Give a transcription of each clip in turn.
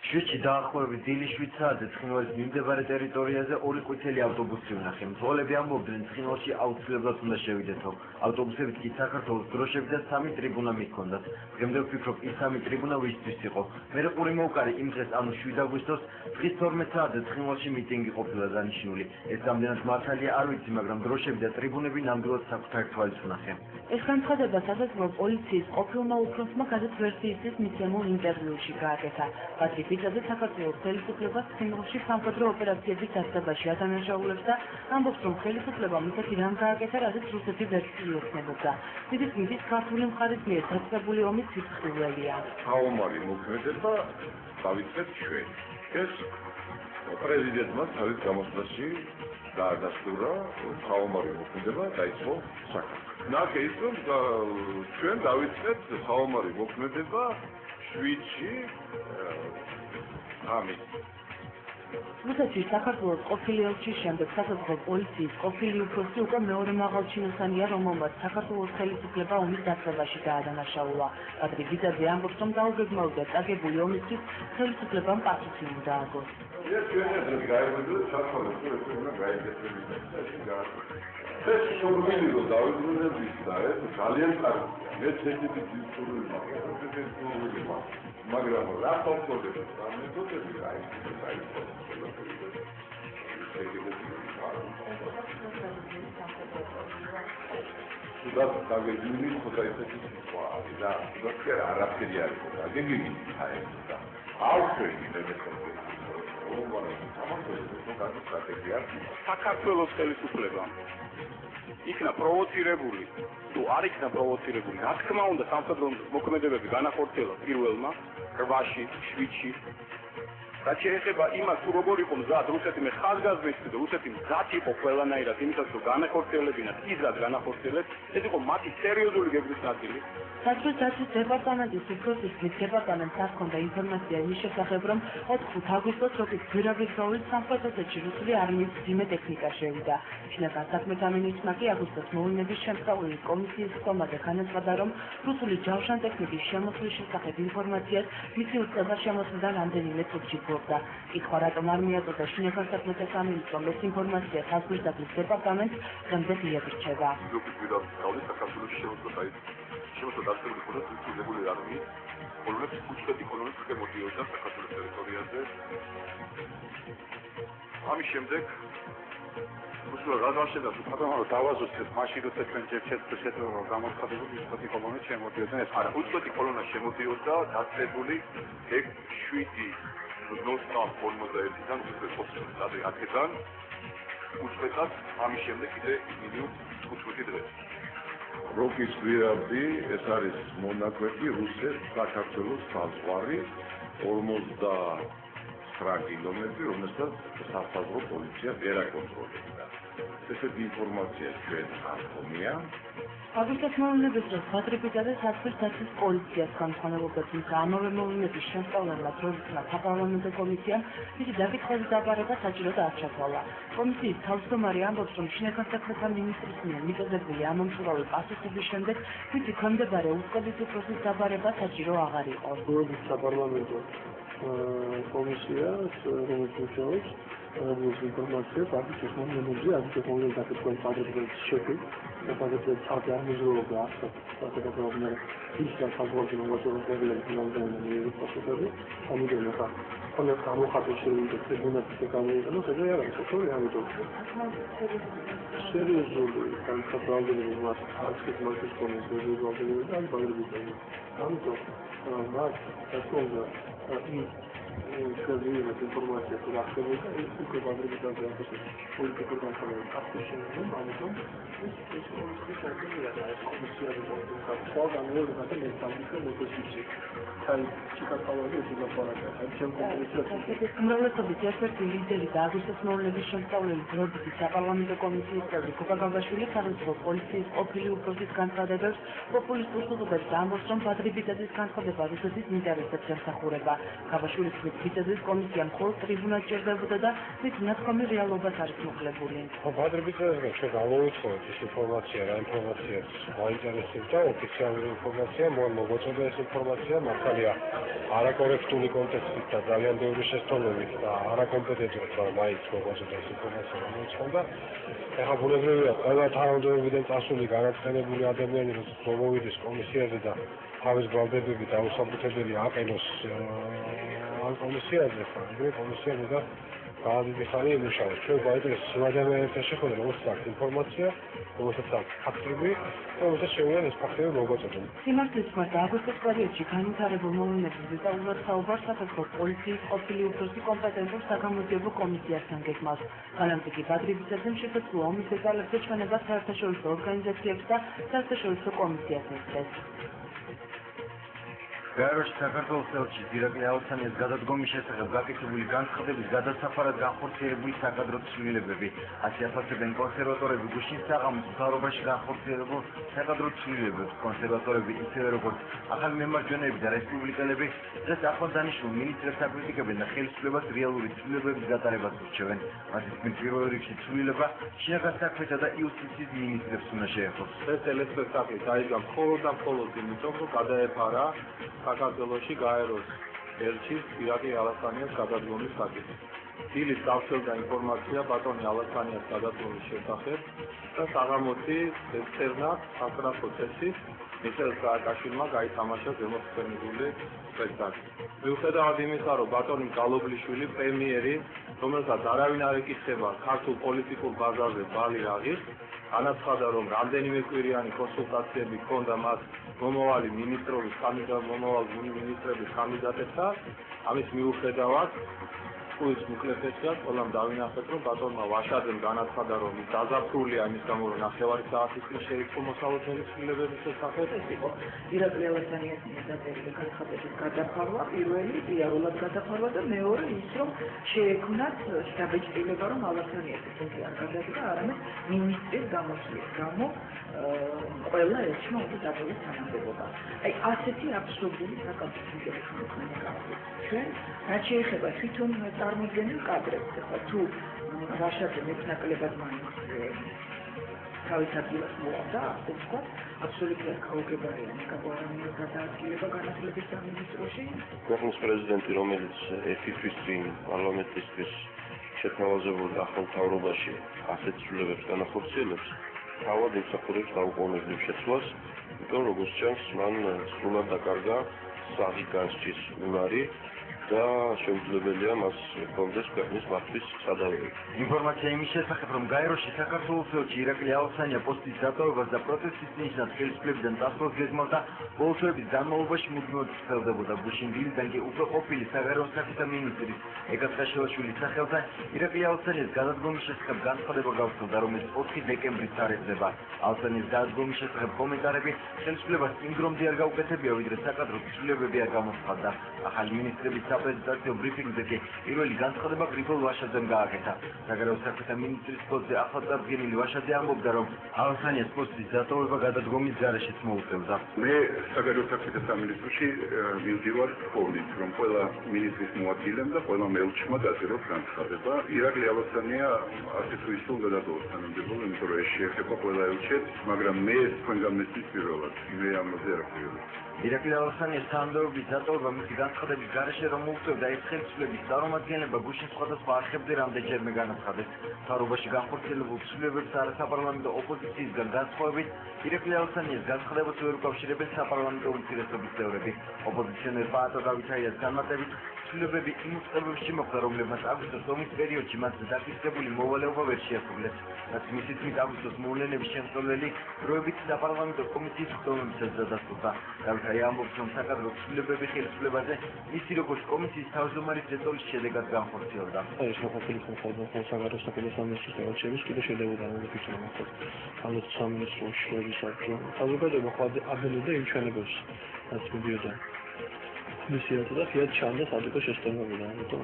შვიდში დაახლოებით დილის 7 საათზე ცხინვალის მიმდებარე ტერიტორიაზე ორი ყვითელი ავტობუსი ვნახე. მძღოლები ამბობდნენ, ცხინვალში აუცილებლად უნდა შევიდეთო. ავტობუსებით კი საქართველოს დროშები და 3 ტრიბუნა მიჰქონდათ. დღემდე ვფიქრობ, ის 3 ტრიბუნა ვისთვის იყო. მერე ყური მოვკარი იმ დღეს, ანუ 7 აგვისტოს დღის 12 საათზე ცხინვალში მიტინგი ყოფილა დანიშნული. ეს რამდენად მართალია არ ვიცი, მაგრამ დროშები და ტრიბუნები ნამდვილად საკუთარ თვალის ვნახე. ეს განცხადება სასაზღვრო პოლიციის ყოფილმა უფროსმა გაზეთ ვერსიის მიცემულ ინტერვიუში გააკეთა. პატრიკიძე საქართველოს ხელისუფლებას ცხინვალში სამხედრო ოპერაციების დასწრებაში ადანაშაულებს და ამბობს, რომ ხელისუფლებამ ისეთი რამ გააკეთა, რაზეც რუსეთი ვერ იხსენებოდა. დიდი წმის ქართული მხარის მიერ დაწყებული ომის სიცხულეა. საომარი მოქმედება დავიწყეთ ჩვენ. ეს პრეზიდენტმა თავის გამოსვლაში დაადასტურა საომარი მოქმედება დაიწყო საქართველოში. ნახე ის რომ ჩვენ დავიწყეთ საომარი მოქმედება შვიდში ამით. რუსეთში საქართველოს ყოფილი ელჩის შემდეგ სასაზღვრო პოლიციის ყოფილი უფროსი უკვე მეორე მაღალჩინოსანია, რომელმაც საქართველოს ხელისუფლება ომის დასწრებაში დაადანაშაულა. პატრიკიძე ამბობს, რომ დაუგეგმავდა წაგებული ომისთვის ხელისუფლებამ პასუხი უნდა აგოს. ეს შორმილი რომ დავიბრუნების და ეს ძალიან კარგია. მეც ესეთი დისკურსი მაქვს. მაგრამ რა თქმა უნდა, მეთოდები რა ის Sudat dagegini xodaytaki sitwari da sudat arabteri ari dagegini hayda alfredi nemesonge საქართველოს ხელისუფლებამ იქნა პროვოცირებული თუ არ იქნა პროვოცირებული რა თქმა უნდა სამხედრო მოქმედებები განახორციელა პირველმა 8-ში 7-ში რაც შეეხება იმას თუ როგორ იყო მზად რუსეთი მე ხაზგასმეცდი და რუსეთი მზად იყო ყველანაირად იმისათვის რომ განახორციელებინათ ის რაც განახორციელებს ეს იყო მათი სერიოზული გეგმის ნაწილი საერთაშორისო დეპარტამენტის უფროსის დეპარტამენტს აქონდა ინფორმაცია იმის შესახებ რომ 4 აგვისტოს როდის გვირაბის გავლით სამხედროში რუსული არმიის ძიმე ტექნიკა შევიდა შინაგან საქმეთა მინისტრმა კი აგვისტოს მოვლენების შემსწავლელი კომისიის ხომაზე განაცხადა რომ რუსული ჯავშან ტექნიკის შემოსვლის შესახებ ინფორმაციას მისი უწყება შემოსვლიდან რამდენიმე წუთში ფლობდა კითხვა რატომ არ მიაწოდა შინაგან საქმეთა სამინისტრომ ეს ინფორმაცია საზღვისდაბლის დეპარტამენტს დღემდე მიაღწევა შემოსვა დასწრებული ხოდა რუსული არმიის პოლონეთის უცხოეთი კოლონიის შემოდიოდა საქართველოს ტერიტორიაზე. ამის შემდეგ რუსულად გადავაშენდა თვითონ დავაზუსტეთ მაშინ როცა ჩვენ ჯერჯერობით შეწევრო გამოცხადებული უცხოეთი კოლონია შემოდიოდა ეს არა უცხოეთი კოლონია შემოდიოდა დასწრებული 7 ნოსტალ 41-დან უცხოეთი აქედან უცხოეთად ამის შემდეგ კიდე მინიმუმ 15 დღე როკის გვირაბი ეს არის მონაკვეთი რუსეთის საქართველოს საზღვარი 59 კილომეტრი რომელსაც სასაზღვრო პოლიცია ვერ აკონტროლებდა ესეთი ინფორმაცია ჩვენ არ ჰქონია აგვისტოს მოვლენების დროს პატრიკიძე საზღვრის დაცვის პოლიციას განხორციელებდა თუმცა ამავე მოვლენების შემსწავლებლად რუსეთის საპარლამენტო კომისიამ მისი დაკითხვაზე დაბარება საჭიროდ არ ჩათვალა კომისიის თავმჯდომარე ამბობს რომ შინაგან საქმეთა მინისტრის მიერ მიტოვებული ამომრჩეველი პასუხების შემდეგ მისი ქვემდებარე უწყების უფროსის დაბარება საჭირო აღარ იყო რუსეთის საპარლამენტო კომისია რომელიც მუშაობს რუსეთის ინფორმაცია პარტიის მომენტზე აგიტ მოვლენ დაკითხვაზე პატრიკიძის შეფით და პატრიკიძე თავი არ მიზრუნავდა ახლა პატრიკიძე ის საფუძვლად მოგვაწევებული ფინანსური პასუხები ამიტომ ახლა ხოლმე გამოხატვის შეიძლება ტრიბუნალის განმეორება შეიძლება არ არის ხო ამიტომ სერიოზული განსაკუთრებული მას არცის მასის კომისიის გულდენილი და ბაგრიბიტი ამიტომ მას თქონდა შეიძლება ინფორმაცია თუ ახსენებდა ის უკვე ბაგრიბიტი დააწყოს პოლიტიკურ განხილვას ახსენებდა ამიტომ ეს კომისია განმეორება და მეტალიკა მოტოსიცი ხალ ჩიკატალოგი შეგვაფარდა ჩემ კონკრეტულად უმრავლესობის ერთ-ერთი ლიდერი და აგვისტოს მოვლენების შემსწავლელი რუსეთის საპარლამენტო კომისიის წევრი კოკა გაბაშვილი სახელმწიფო პოლიციის ყოფილი უფროსის განცხადებებს პოპულისტურ სიტყვებს ამბობს რომ პატრიკიძის განცხადება რუსეთის ინტერესებს ემსახურება გაბაშვილის თვითმფრინავის კომისია მხოლოდ ტრიბუნას ჭირდებოდა და მის ნათქვამი რეალობას არის მოკლებული. პატრიკიძეს ჩვენ გამოვიწყოთ ის ინფორმაცია რა ინფორმაციაც გაინტერესებდა ოფიციალური ინფორმაცია, მოგვაწოდა ეს ინფორმაცია, მართალია არაკორექტული კონტექსტით და ძალიან ბევრი შესწავლებით და არაკომპეტენტურად, მაგრამ მაინც მოგვაწოდა ეს ინფორმაცია, გამოიცხონდა. ეხლა ბუნებრივია, ყველა თანამდებობიდან წასული განაცხენებული ადამიანი, როცა მომოვიდეს კომისიაზე და თავის ბრალდებები დაუსაბუთებელი აყენოს ამ კომისიაზე, ეგრე კომისიაზე და დიდი ხანი იმუშავებს. ჩვენ გვაინტერესებს იმ ადამიანებთან შეხვედრა, რომელსაც აქვს ინფორმაცია, რომელსაც აქვს ფაქტები, რომელსაც შეუძლია ეს ფაქტები მოგვაწოდონ. სიმართლის მხართ აგვისტოს პერიოდში განვითარებულ მოვლენებზე დეტალურად საუბარს საქართველოს პოლიციის ყოფილი უფროსი კომპეტენტურ საგამოძიებო კომისიასთან გეგმავს. განამტკი პატრიოტიზმის შესაძლო ომის დეტალებზე ჩვენება საერთაშორისო ორგანიზაციებს და საერთაშორისო კომისიას ეხება. გაეროში საქართველოს ელჩი ირაკლი ალხანიას გადადგომის შესახებ გაკეთებული განცხადების გადასახარად განხორციელებული საკადრო ცვლილებები. ასე აფასებენ კონსერვატორები გუშინ საღამოს მთავრობაში განხორციელებულ საკადრო ცვლილებებს. კონსერვატორები ისევე როგორც ახალი მემარჯვენეები და რესპუბლიკელები დღეს ახლანდანიშნულ მინისტრებს აკრიტიკებენ და ხელისუფლებას რეალური ცვლილებების გატარებას ურჩევენ. მათი თქმით, პირველ რიგში ცვლილება შინაგან საქმეთა და იუსტიციის მინისტრებს უნდა შეეხოს. ეს ტელესპექტაკლი დაიდგა მხოლოდ და მხოლოდ იმიტომ, რომ გადაეფარა საქართველოში გაეროს ელჩის ირაკლი ალხანიას გადადგომის საკითხი. დილით გავრცელდა ინფორმაცია ბატონი ალხანიას გადადგომის შესახებ და საღამოთი ექსტერნად სასწრაფო წესით მიხეილ სააკაშვილმა გაითამაშა ზემოხსენებული სპექტაკლი. მიუხედავად იმისა, რომ ბატონი მგალობლიშვილი პრემიერი, რომელსაც არავინ არ ეკითხება ქართულ პოლიტიკურ ბაზარზე ბალი აღიღს, განაცხადა, რომ რამდენიმე კვირიანი კონსულტაციები ჰქონდა მას მომავალი მინისტრობის კანდიდატებთან, ამის მიუხედავად კუის მუკლეფეციას ყველამ დავინახეთ, რომ ბატონმა ვაშაძემ განაცხადა, რომ ის დაზაფხულია იმის გამო, რომ 9 საათის წინ შეიწყო მოსალოდნელი ცვლილებების შესახებ. ეს იყო ირაკლი ალხანიას დაწერილი განცხადების გადაფარვა, პირველი რეალურად გადაფარვა და მეორე ის, რომ შეექმნათ დაბეჭდილება, რომ ალხანიასი თუნდაც არ გადადგა, არამედ მინისტრის გამოსვლის გამო ყველა ერთმა უნდა დაწოლოს თანამდებობა. აი ასეთი აბსურდული საკავშირებელი ხმოვანი გახდა. ჩვენ რაც შეეხება თვითონ წარმოდგენილ კადრებს, ახლა თუ ვაშაძე მეტნაკლებად მაინც თავის ადგილას მოვიდა, ასე ვთქვათ, აბსოლუტურად გაუგებარია ნიკარაგუის გადაადგილება განათლების სამინისტროში. ქვეყნის პრეზიდენტი, რომელიც ერთი თვის წინ პარლამენტისთვის შეთავაზებულ ახლო მთავრობაში ასეთ ცვლილებებს განახორციელებს, თავად იმსახურებს დაუყოვნებლივ შეცვლას, იმიტომ როგორც ჩანს, მან სრულად დაკარგა საღი განსჯის უნარი და შეუძლებელია მას ჰქონდეს ქვეყნის მართვის სადავეები. ინფორმაცია იმის შესახებ, რომ გაეროში საქართველოს ელჩი ირაკლი ალხანია პოსტის დატოვებას და პროტესტის ნიშნად ხელისუფლებიდან წასვლას გეგმავდა ბოლო თვეების განმავლობაში მუდმივად ვრცელდებოდა. გუშინ დილიდან კი უკვე ყოფილი საგარეო საქმეთა მინისტრის ეკა ცხაშვილის სახელთან ირაკლი ალხანიას გადადგომის შესახებ განცხადება გავრცელდა, რომელიც 4 დეკემბრის თარიღდება. ალხანიას გადადგომის შესახებ კომენტარები ხელისუფლებას იმ დრომდე არ გაუკეთებია, ვიდრე საკადრო ცვლილებები არ გამოცხადდა. ახალი მინისტრების საპრეზიდენტო ბრიფინგზე კი პირველი განცხადება გრიგოლ ვაშაძემ გააკეთა. საგარეო საქმეთა მინისტრის პოსტზე ახლად წარდგენილი ვაშაძე ამბობდა, რომ ალხანიას პოსტის დატოვება გადადგომის გარეშეც მოუწევდა. მე საგარეო საქმეთა სამინისტროში მივდივარ ხოლმით, რომ ყველა მინისტრის მოადგილემ და ყველა ელჩმა დაწეროს განცხადება. ირაკლი ალხანია ასე თუ ისე უნდა დატოვოს თანამდებობა, იმიტომ რომ ეს შეეხება ყველა ელჩებს, მაგრამ მე თქვენგან მესმის პირველად, მე ამაზე არ ვფიქრობ. ირაკლი ალხანიას თანამდებობის დატოვება მისი განცხადების გარეშე რომ მოუწევდა, ეს ხელისუფლების წარმომადგენლება გუშინ სხვადასხვა არხებზე რამდენჯერმე განაცხადეს. მთავრობაში განხორციელებულ ცვლილებებს არასაპარლამენტო ოპოზიციისგან განსხვავებით, ირაკლი ალხანიას განცხადებას ვერ უკავშირებენ საპარლამენტო უმცირესობის წევრები. ოპოზიციონერ პაატო დავითაიას განმარტებით, ცვლილებები იმ უწყებებში მოხდა, რომლებმაც აგვისტოს ომის პერიოდში მათ დაკისრებული მოვალეობა ვერ შეასრულეს. რაც მისი თქმით აგვისტოს მოვლენების შემსწავლელი დროებით საპარლამენტო კომისიის ხდომებისას დასტურდა. დავითაია ამბობს, რომ საკადრო ცვლილებები ხელისუფლებაზე მისი როგორც კომისიის თავმჯდომარის ზეწოლის შედეგად განხორციელდა. ეს მოხდა ხოლმე საგარეო საქმეთა სამინისტროს დარჩევის კიდე შედებოდა მოგიფიქრა მოხდა. ამით სამინისტრო შრომის საბჭო საზოგადოება ხვალ აბელოდა იმ ჩვენებებს, რაც მიდიოდა. მისიათ და ხიათ ჩანდა სადიკო შესწავლებიდან, ამიტომ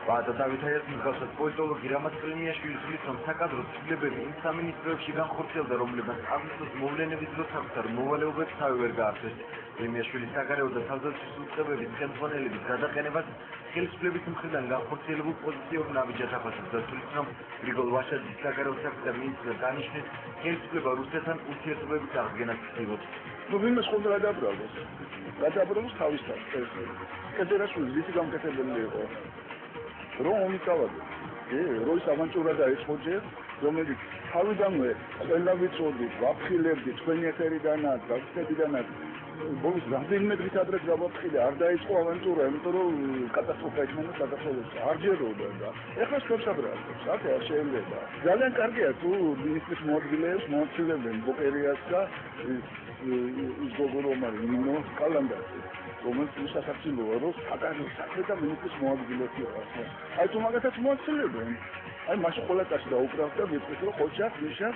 პაატო დავითაიას მსგავსად პოლიტოლოგი რამაზ კრიმიაშვილი თვლის, რომ საკადრო ცვლილებები იმ სამინისტროებში განხორციელდა, რომლებმაც აგვისტოს მოვლენების დროს საკუთარ მოვალეობებს თავი ვერ გაართვეს. კლიმიაშვილის საგარეო და თავდაცვის უწყებების ხელმძღვანელების გადაყენებას ხელისუფლების მხრიდან განხორციელებულ პოზიციურ ნაბიჯად ახასებს და თulis რომ გრიგოლ ვაშაძის საგარეო საქმეთა მინისტრად დანიშნეს ხელისუფლება რუსეთთან ურთიერთობების აღდგენას ცდილობს. ну ვინმე ხომ გადააბრალოს თავისთან ფედერაციის ვიცი გამკეთებელი იყო რომ უმიწავადე როის ავანტურა დაიწყო ჯერ რომელიც თავიდანვე ყველა ვიცოდით ვაფხილებდით თქვენი ეთერიდანაც გაგწედებიდანაც ბოლოს რამდენიმე დღით ადრე გავაფხილე არ დაიწყო ავანტურა იმიტომ რომ კატასტროფა იქნება საქართველოში არ ჯეროდა და ეხლა შევსაბრალებს აკე არ შეიძლება ძალიან კარგია თუ მინისტრის მოადგილეებს მოაწილებენ ბოკერიას და ის გოგორომარი ნინო კალანდაზე რომელიც უსახსრებოა რომ საკანო საქმე და მინისტრის მოადგილეები ვართ აი თუ მაგათაც მოაწილებენ აი მაშინ ყველა კაცი დაუკრავდა ვიწყეს რომ ხოჭა ნიშა